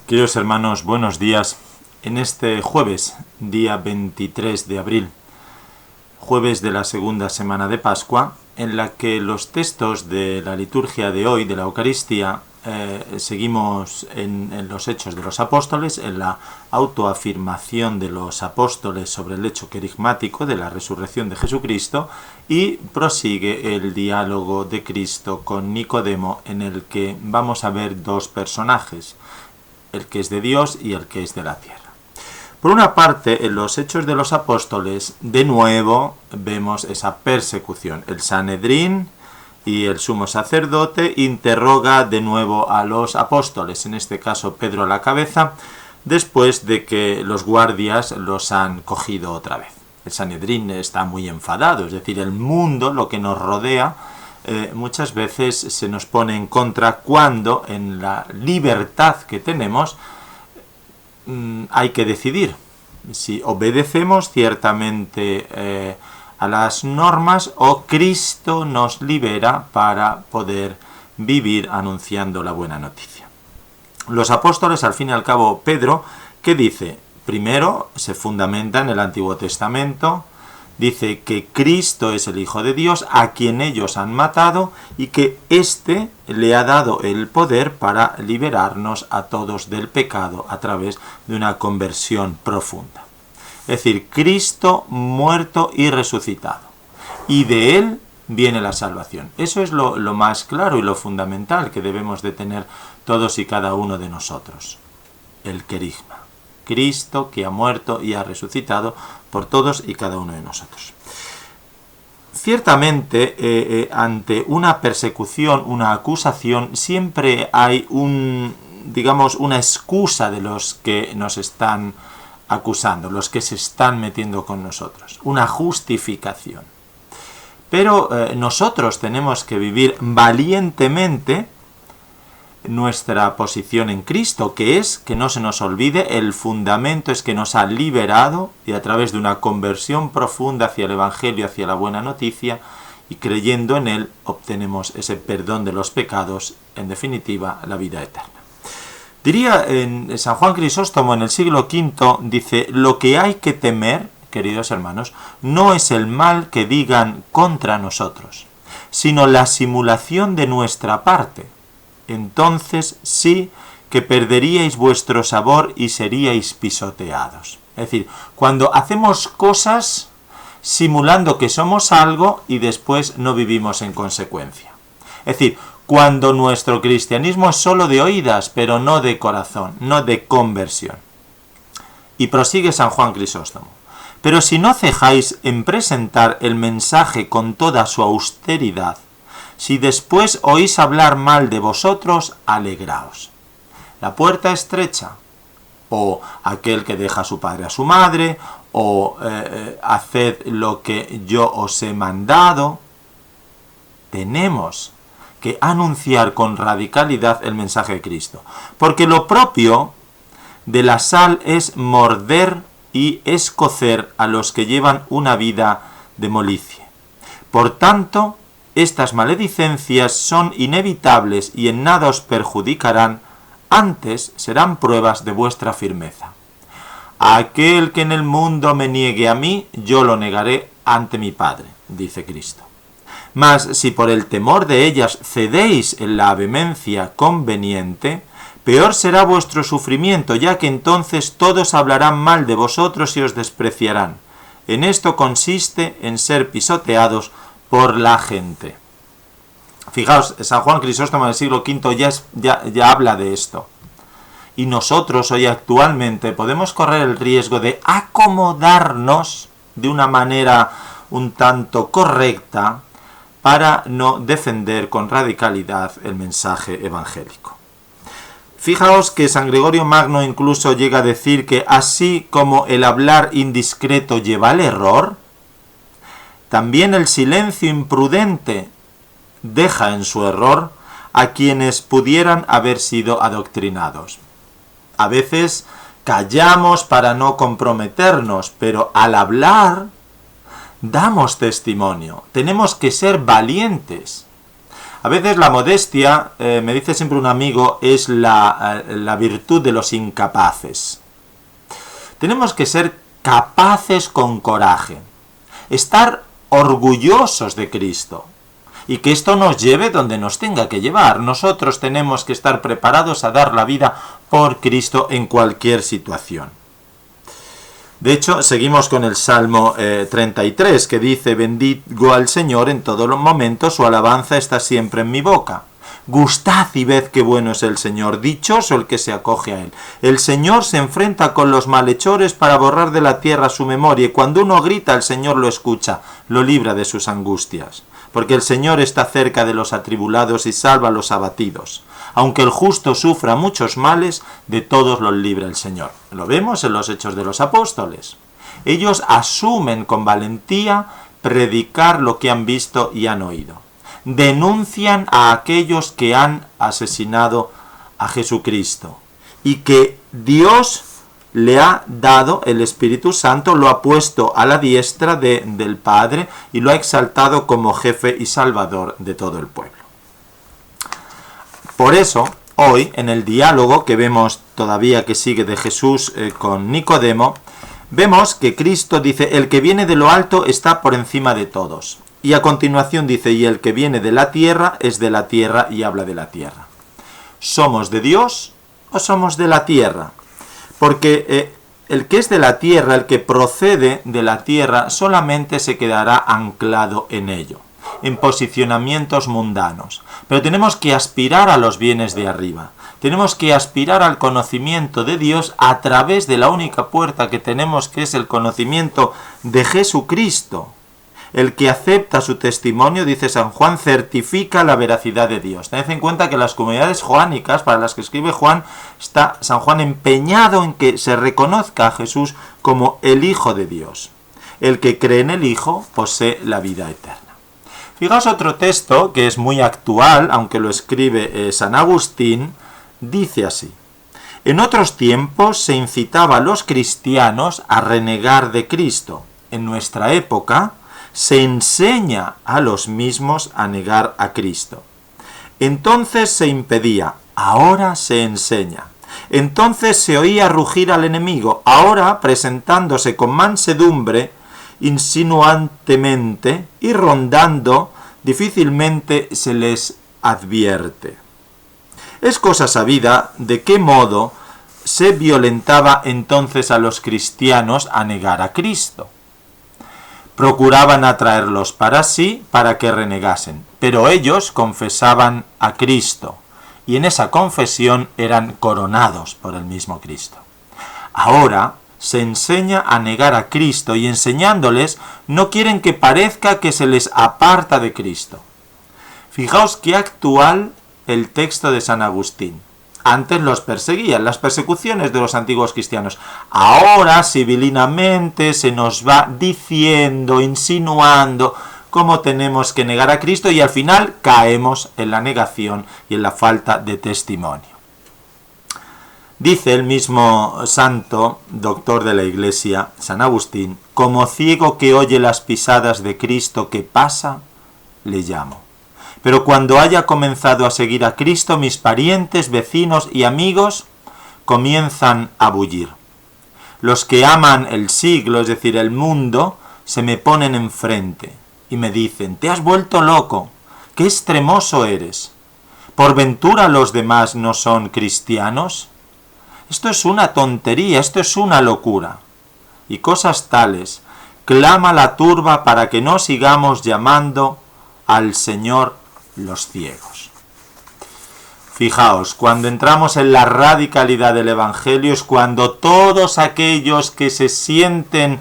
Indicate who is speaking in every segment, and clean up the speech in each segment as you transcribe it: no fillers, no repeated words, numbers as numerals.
Speaker 1: Queridos hermanos, buenos días. En este jueves, día 23 de abril, jueves de la segunda semana de Pascua, en la que los textos de la liturgia de hoy, de la Eucaristía, seguimos en los Hechos de los Apóstoles, en la autoafirmación de los apóstoles sobre el hecho querigmático de la resurrección de Jesucristo, y prosigue el diálogo de Cristo con Nicodemo, en el que vamos a ver dos personajes, el que es de Dios y el que es de la tierra. Por una parte, en los Hechos de los Apóstoles, de nuevo vemos esa persecución. El Sanedrín y el sumo sacerdote interroga de nuevo a los apóstoles, en este caso Pedro a la cabeza, después de que los guardias los han cogido otra vez. El Sanedrín está muy enfadado, es decir, el mundo, lo que nos rodea, muchas veces se nos pone en contra cuando en la libertad que tenemos hay que decidir si obedecemos ciertamente a las normas o Cristo nos libera para poder vivir anunciando la buena noticia. Los apóstoles, al fin y al cabo, Pedro, ¿qué dice? Primero se fundamenta en el Antiguo Testamento. Dice que Cristo es el Hijo de Dios, a quien ellos han matado, y que éste le ha dado el poder para liberarnos a todos del pecado a través de una conversión profunda. Es decir, Cristo muerto y resucitado. Y de él viene la salvación. Eso es lo más claro y lo fundamental que debemos de tener todos y cada uno de nosotros. El querigma. Cristo que ha muerto y ha resucitado por todos y cada uno de nosotros. Ciertamente, ante una persecución, una acusación, siempre hay una excusa de los que nos están acusando, los que se están metiendo con nosotros, una justificación. Pero nosotros tenemos que vivir valientemente nuestra posición en Cristo, que es, que no se nos olvide, el fundamento es que nos ha liberado y a través de una conversión profunda hacia el Evangelio, hacia la buena noticia, y creyendo en él obtenemos ese perdón de los pecados, en definitiva, la vida eterna. Diría en San Juan Crisóstomo en el siglo V, dice, lo que hay que temer, queridos hermanos, no es el mal que digan contra nosotros, sino la simulación de nuestra parte. Entonces sí que perderíais vuestro sabor y seríais pisoteados. Es decir, cuando hacemos cosas simulando que somos algo y después no vivimos en consecuencia. Es decir, cuando nuestro cristianismo es solo de oídas, pero no de corazón, no de conversión. Y prosigue San Juan Crisóstomo. Pero si no cejáis en presentar el mensaje con toda su austeridad, si después oís hablar mal de vosotros, alegraos. La puerta estrecha, o aquel que deja a su padre a su madre, o haced lo que yo os he mandado. Tenemos que anunciar con radicalidad el mensaje de Cristo, porque lo propio de la sal es morder y escocer a los que llevan una vida de molicie. Por tanto, estas maledicencias son inevitables y en nada os perjudicarán, antes serán pruebas de vuestra firmeza. A aquel que en el mundo me niegue a mí, yo lo negaré ante mi Padre, dice Cristo. Mas si por el temor de ellas cedéis en la vehemencia conveniente, peor será vuestro sufrimiento, ya que entonces todos hablarán mal de vosotros y os despreciarán. En esto consiste en ser pisoteados por la gente. Fijaos, San Juan Crisóstomo del siglo V ya habla de esto. Y nosotros hoy actualmente podemos correr el riesgo de acomodarnos de una manera un tanto correcta para no defender con radicalidad el mensaje evangélico. Fijaos que San Gregorio Magno incluso llega a decir que así como el hablar indiscreto lleva al error, también el silencio imprudente deja en su error a quienes pudieran haber sido adoctrinados. A veces callamos para no comprometernos, pero al hablar damos testimonio. Tenemos que ser valientes. A veces la modestia, me dice siempre un amigo, es la virtud de los incapaces. Tenemos que ser capaces con coraje, estar orgullosos de Cristo y que esto nos lleve donde nos tenga que llevar. Nosotros tenemos que estar preparados a dar la vida por Cristo en cualquier situación. De hecho, seguimos con el Salmo 33, que dice: bendigo al Señor en todos los momentos, su alabanza está siempre en mi boca. Gustad y ved qué bueno es el Señor, dichoso el que se acoge a él. El Señor se enfrenta con los malhechores para borrar de la tierra su memoria, y cuando uno grita, el Señor lo escucha, lo libra de sus angustias. Porque el Señor está cerca de los atribulados y salva a los abatidos. Aunque el justo sufra muchos males, de todos los libra el Señor. Lo vemos en los Hechos de los Apóstoles. Ellos asumen con valentía predicar lo que han visto y han oído. Denuncian a aquellos que han asesinado a Jesucristo y que Dios le ha dado el Espíritu Santo, lo ha puesto a la diestra del Padre y lo ha exaltado como jefe y salvador de todo el pueblo. Por eso, hoy, en el diálogo que vemos todavía que sigue de Jesús con Nicodemo, vemos que Cristo dice: el que viene de lo alto está por encima de todos. Y a continuación dice: y el que viene de la tierra es de la tierra, y habla de la tierra. ¿Somos de Dios o somos de la tierra? Porque el que es de la tierra, el que procede de la tierra, solamente se quedará anclado en ello, en posicionamientos mundanos. Pero tenemos que aspirar a los bienes de arriba. Tenemos que aspirar al conocimiento de Dios a través de la única puerta que tenemos, que es el conocimiento de Jesucristo. El que acepta su testimonio, dice San Juan, certifica la veracidad de Dios. Tened en cuenta que las comunidades joánicas, para las que escribe Juan, está San Juan empeñado en que se reconozca a Jesús como el Hijo de Dios. El que cree en el Hijo posee la vida eterna. Fijaos otro texto que es muy actual, aunque lo escribe San Agustín, dice así: en otros tiempos se incitaba a los cristianos a renegar de Cristo. En nuestra época se enseña a los mismos a negar a Cristo. Entonces se impedía, ahora se enseña. Entonces se oía rugir al enemigo, ahora presentándose con mansedumbre, insinuantemente y rondando, difícilmente se les advierte. Es cosa sabida de qué modo se violentaba entonces a los cristianos a negar a Cristo. Procuraban atraerlos para sí para que renegasen, pero ellos confesaban a Cristo, y en esa confesión eran coronados por el mismo Cristo. Ahora se enseña a negar a Cristo, y enseñándoles no quieren que parezca que se les aparta de Cristo. Fijaos qué actual el texto de San Agustín. Antes los perseguían, las persecuciones de los antiguos cristianos. Ahora, civilinamente, se nos va diciendo, insinuando cómo tenemos que negar a Cristo, y al final caemos en la negación y en la falta de testimonio. Dice el mismo santo, doctor de la Iglesia, San Agustín: como ciego que oye las pisadas de Cristo que pasa, le llamo. Pero cuando haya comenzado a seguir a Cristo, mis parientes, vecinos y amigos comienzan a bullir. Los que aman el siglo, es decir, el mundo, se me ponen enfrente y me dicen: te has vuelto loco, qué extremoso eres. ¿Por ventura los demás no son cristianos? Esto es una tontería, esto es una locura. Y cosas tales, clama la turba para que no sigamos llamando al Señor los ciegos. Fijaos, cuando entramos en la radicalidad del Evangelio es cuando todos aquellos que se sienten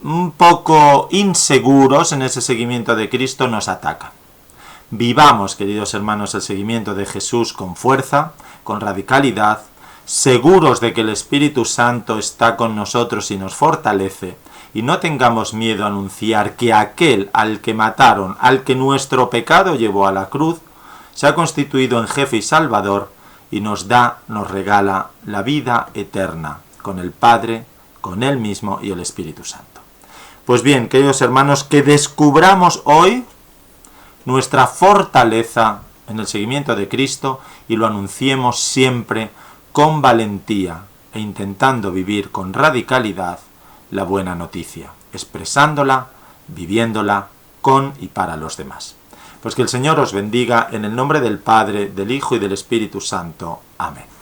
Speaker 1: un poco inseguros en ese seguimiento de Cristo nos atacan. Vivamos, queridos hermanos, el seguimiento de Jesús con fuerza, con radicalidad, seguros de que el Espíritu Santo está con nosotros y nos fortalece, y no tengamos miedo a anunciar que aquel al que mataron, al que nuestro pecado llevó a la cruz, se ha constituido en jefe y salvador y nos regala la vida eterna con el Padre, con Él mismo y el Espíritu Santo. Pues bien, queridos hermanos, que descubramos hoy nuestra fortaleza en el seguimiento de Cristo y lo anunciemos siempre con valentía e intentando vivir con radicalidad la buena noticia, expresándola, viviéndola con y para los demás. Pues que el Señor os bendiga en el nombre del Padre, del Hijo y del Espíritu Santo. Amén.